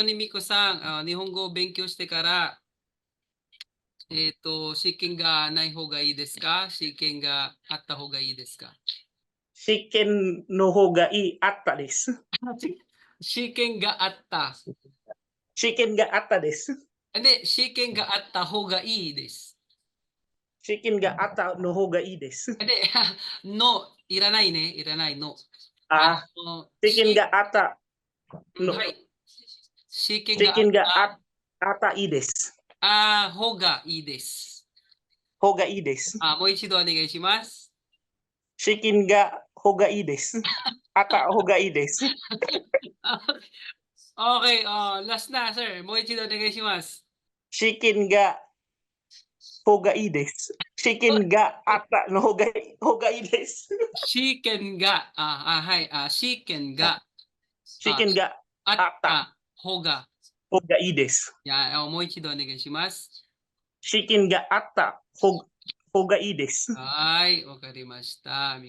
にみこさん、日本語を勉強してから、試験がない方がいいですか？試験があった方がいいですか？試験の方がいいあったです。試験があった。試験があったです。で、試験があった方がいいです。試験があったの方がいいです。で、の、いらないね。いらないの。ああ、の、試験があったの、はい。試験試があっ験があったいいです。た方がいいです。方がいいです。もう一度お願いします。試験が方がいいです。あった方がいいです。Okay, last na, sir. もう一度お願いします。試験が方がいいです。試験があったの方がいいです。試験が、はい、試験が、あ、試験があっあったた方が、方がいいです。もう一度お願いします。試験があった方がいいです。はい、わかりました。